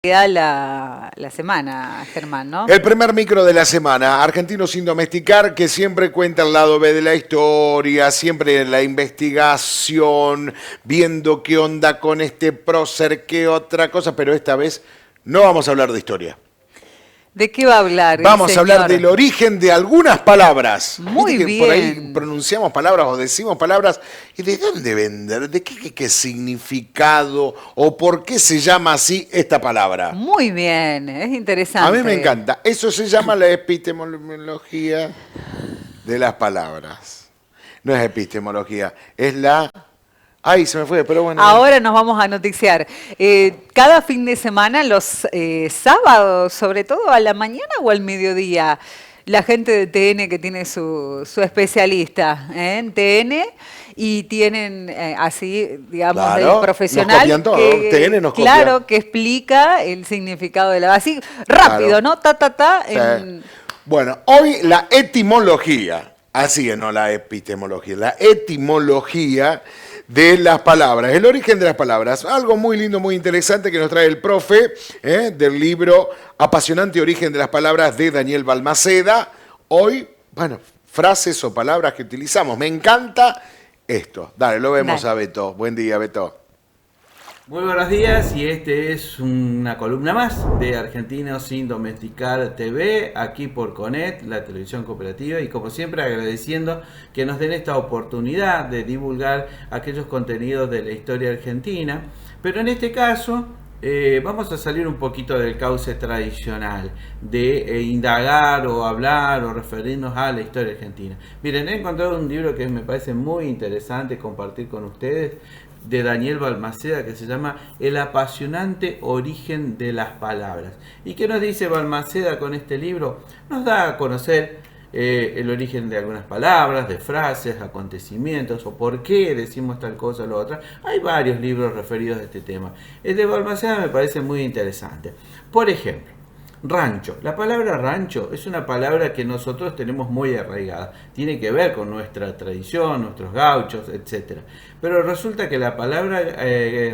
Queda la semana, Germán, ¿no? El primer micro de la semana, Argentinos sin domesticar, que siempre cuenta el lado B de la historia, siempre la investigación, viendo qué onda con este prócer, qué otra cosa, pero esta vez no vamos a hablar de historia. ¿De qué va a hablar? Vamos a hablar del origen de algunas palabras. Muy ¿Viste que bien. por ahí pronunciamos palabras o decimos palabras? ¿Y de dónde vender? ¿De qué significado? ¿O por qué se llama así esta palabra? Muy bien, es interesante. A mí me encanta. Eso se llama la epistemología de las palabras. No es epistemología, es la... Ay, se me fue, pero bueno. Ahora nos vamos a noticiar. Cada fin de semana, los sábados, sobre todo a la mañana o al mediodía, la gente de TN que tiene su especialista en TN y tienen así, digamos, Claro, el profesional nos copian todo, TN nos copia. claro, que explica el significado de la... Así, rápido, Claro. ¿no? Sí. Bueno, hoy la etimología, así que no la epistemología, la etimología de las palabras, el origen de las palabras. Algo muy lindo, muy interesante que nos trae el profe del libro Apasionante Origen de las Palabras de Daniel Balmaceda. Hoy, bueno, frases o palabras que utilizamos. Me encanta esto. Dale, lo vemos a Beto. Buen día, Beto. Muy buenos días y este es una columna más de Argentinos sin domesticar TV, aquí por Conet, la televisión cooperativa, y como siempre agradeciendo que nos den esta oportunidad de divulgar aquellos contenidos de la historia argentina, pero en este caso vamos a salir un poquito del cauce tradicional de indagar o hablar o referirnos a la historia argentina. Miren, he encontrado un libro que me parece muy interesante compartir con ustedes, de Daniel Balmaceda, que se llama El apasionante origen de las palabras. ¿Y qué nos dice Balmaceda con este libro? Nos da a conocer el origen de algunas palabras, de frases, acontecimientos, o por qué decimos tal cosa o lo otra. Hay varios libros referidos a este tema. El de Balmaceda me parece muy interesante. Por ejemplo, rancho. La palabra rancho es una palabra que nosotros tenemos muy arraigada. Tiene que ver con nuestra tradición, nuestros gauchos, etc. Pero resulta que la palabra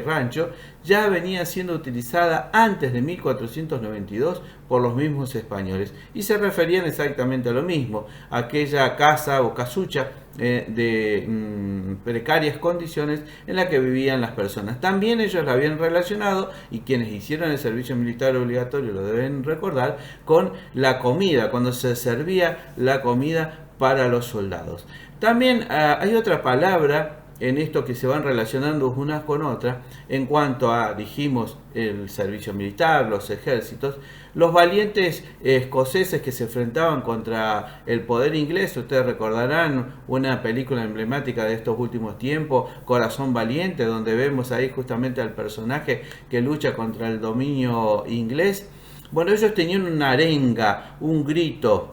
rancho ya venía siendo utilizada antes de 1492 por los mismos españoles. Y se referían exactamente a lo mismo. Aquella casa o casucha de precarias condiciones en la que vivían las personas. También ellos la habían relacionado, y quienes hicieron el servicio militar obligatorio lo deben recordar, con la comida, cuando se servía la comida para los soldados. También hay otra palabra en esto que se van relacionando unas con otras en cuanto a, dijimos, el servicio militar, los ejércitos, los valientes escoceses que se enfrentaban contra el poder inglés. Ustedes recordarán una película emblemática de estos últimos tiempos, Corazón Valiente, donde vemos ahí justamente al personaje que lucha contra el dominio inglés. Bueno, ellos tenían una arenga, un grito.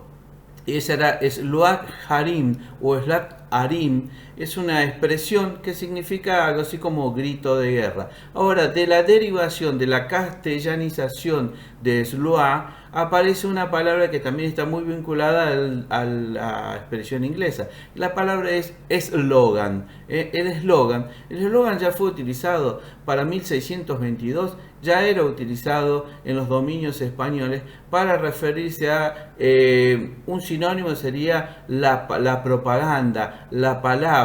Esa era Sluag Harim o Sluag Harim, es una expresión que significa algo así como grito de guerra. Ahora, de la derivación, de la castellanización de Sluag, aparece una palabra que también está muy vinculada a la expresión inglesa. La palabra es eslogan. El eslogan ya fue utilizado para 1622, ya era utilizado en los dominios españoles para referirse a un sinónimo sería la propaganda, la palabra,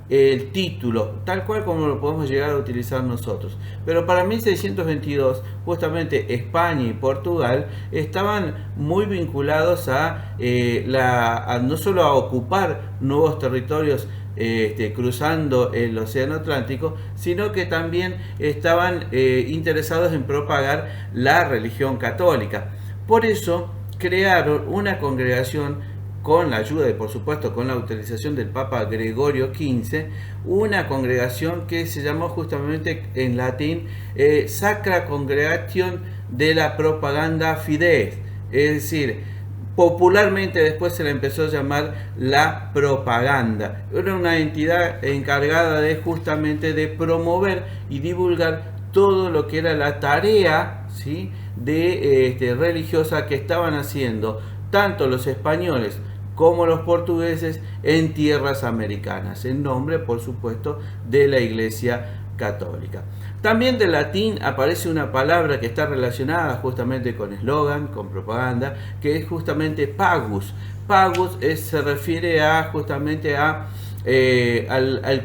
el título, tal cual como lo podemos llegar a utilizar nosotros. Pero para 1622, justamente España y Portugal estaban muy vinculados a no solo a ocupar nuevos territorios cruzando el Océano Atlántico, sino que también estaban interesados en propagar la religión católica. Por eso crearon una congregación con la ayuda y por supuesto con la autorización del Papa Gregorio XV, una congregación que se llamó justamente en latín Sacra Congregation de la Propaganda Fides, es decir, popularmente después se le empezó a llamar la propaganda. Era una entidad encargada de justamente de promover y divulgar todo lo que era la tarea, ¿sí?, de religiosa que estaban haciendo tanto los españoles como los portugueses en tierras americanas, en nombre, por supuesto, de la Iglesia Católica. También del latín aparece una palabra que está relacionada justamente con eslogan, con propaganda, que es justamente pagus. Pagus se refiere justamente al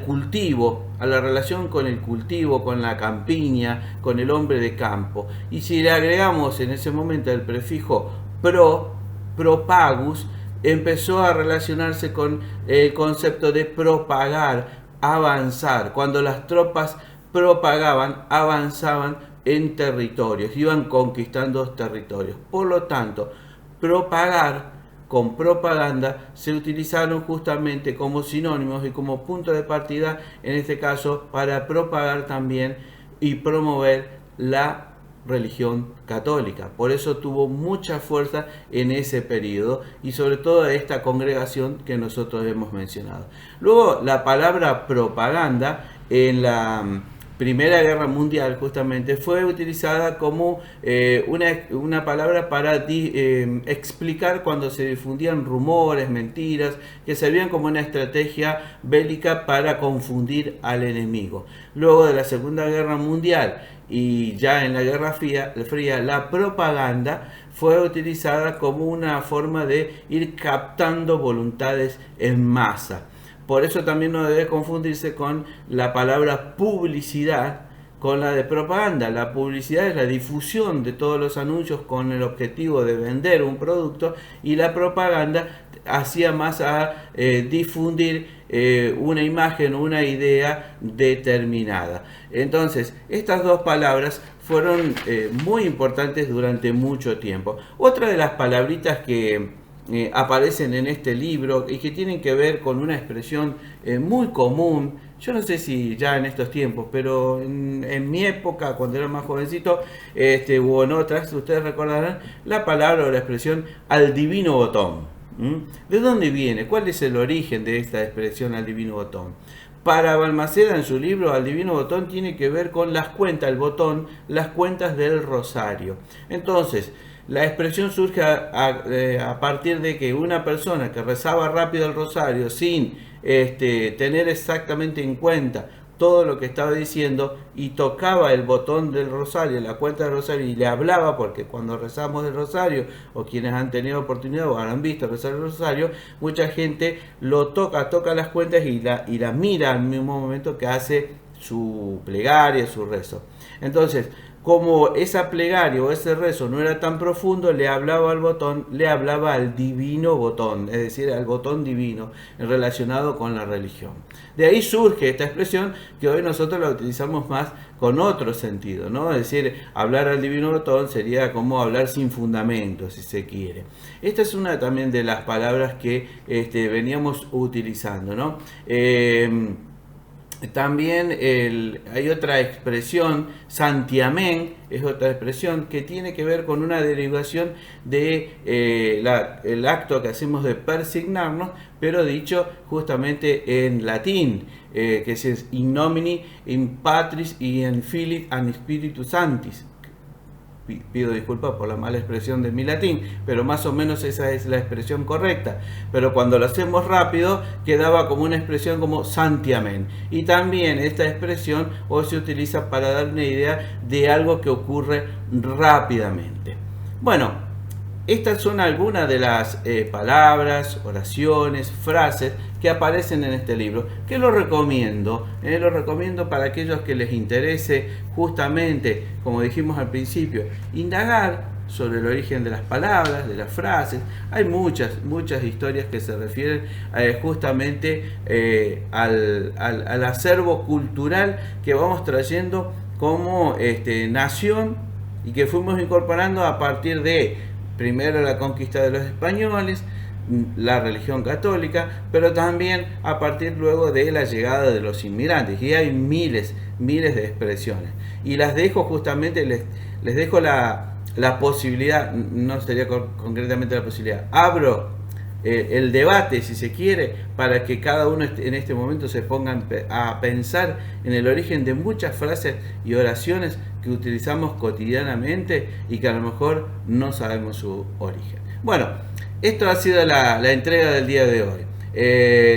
cultivo, a la relación con el cultivo, con la campiña, con el hombre de campo. Y si le agregamos en ese momento el prefijo propagus, empezó a relacionarse con el concepto de propagar, avanzar. Cuando las tropas propagaban, avanzaban en territorios, iban conquistando territorios. Por lo tanto, propagar con propaganda se utilizaron justamente como sinónimos y como punto de partida, en este caso, para propagar también y promover la religión católica. Por eso tuvo mucha fuerza en ese periodo y sobre todo esta congregación que nosotros hemos mencionado. Luego, la palabra propaganda en la Primera Guerra Mundial justamente fue utilizada como una palabra para explicar cuando se difundían rumores, mentiras, que servían como una estrategia bélica para confundir al enemigo. Luego de la Segunda Guerra Mundial y ya en la Guerra Fría, la propaganda fue utilizada como una forma de ir captando voluntades en masa. Por eso también no debe confundirse con la palabra publicidad con la de propaganda. La publicidad es la difusión de todos los anuncios con el objetivo de vender un producto, y la propaganda hacía más a difundir una imagen o una idea determinada. Entonces, estas dos palabras fueron muy importantes durante mucho tiempo. Otra de las palabritas que aparecen en este libro y que tienen que ver con una expresión muy común, yo no sé si ya en estos tiempos, pero en mi época, cuando era más jovencito, o en otras, ustedes recordarán la palabra o la expresión al divino botón. ¿De dónde viene? ¿Cuál es el origen de esta expresión al divino botón? Para Balmaceda, en su libro Al Divino Botón, tiene que ver con las cuentas, el botón, las cuentas del rosario. Entonces, la expresión surge a partir de que una persona que rezaba rápido el rosario sin tener exactamente en cuenta todo lo que estaba diciendo, y tocaba el botón del rosario, la cuenta del rosario, y le hablaba, porque cuando rezamos el rosario, o quienes han tenido oportunidad o han visto rezar el rosario, mucha gente lo toca las cuentas y la mira al mismo momento que hace su plegaria, su rezo. Entonces, como esa plegaria o ese rezo no era tan profundo, le hablaba al botón, le hablaba al divino botón, es decir, al botón divino relacionado con la religión. De ahí surge esta expresión que hoy nosotros la utilizamos más con otro sentido, ¿no? Es decir, hablar al divino botón sería como hablar sin fundamento, si se quiere. Esta es una también de las palabras que veníamos utilizando, ¿no? También hay otra expresión, santiamén, es otra expresión que tiene que ver con una derivación de el acto que hacemos de persignarnos, pero dicho justamente en latín, que es in nomine, in Patris y in Filii and Spiritus Sanctis. Pido disculpas por la mala expresión de mi latín, pero más o menos esa es la expresión correcta. Pero cuando lo hacemos rápido, quedaba como una expresión como santiamén. Y también esta expresión hoy se utiliza para dar una idea de algo que ocurre rápidamente. Bueno, estas son algunas de las palabras, oraciones, frases que aparecen en este libro, que lo recomiendo para aquellos que les interese justamente, como dijimos al principio, indagar sobre el origen de las palabras, de las frases. Hay muchas historias que se refieren justamente al acervo cultural que vamos trayendo como nación, y que fuimos incorporando a partir de primero la conquista de los españoles, la religión católica, pero también a partir luego de la llegada de los inmigrantes. Y hay miles de expresiones. Y las dejo justamente, les dejo la posibilidad, no sería concretamente la posibilidad, abro el debate, si se quiere, para que cada uno en este momento se pongan a pensar en el origen de muchas frases y oraciones que utilizamos cotidianamente y que a lo mejor no sabemos su origen. Bueno, esto ha sido la entrega del día de hoy.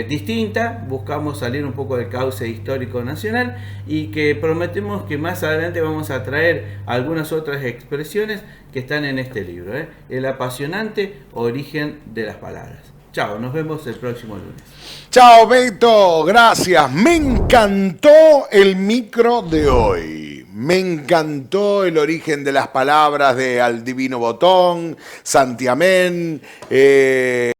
distinta, buscamos salir un poco del cauce histórico nacional y que prometemos que más adelante vamos a traer algunas otras expresiones que están en este libro, El apasionante origen de las palabras. Chao, nos vemos el próximo lunes. Chao, Beto, gracias. Me encantó el micro de hoy. Me encantó el origen de las palabras de Al Divino Botón, Santiamén.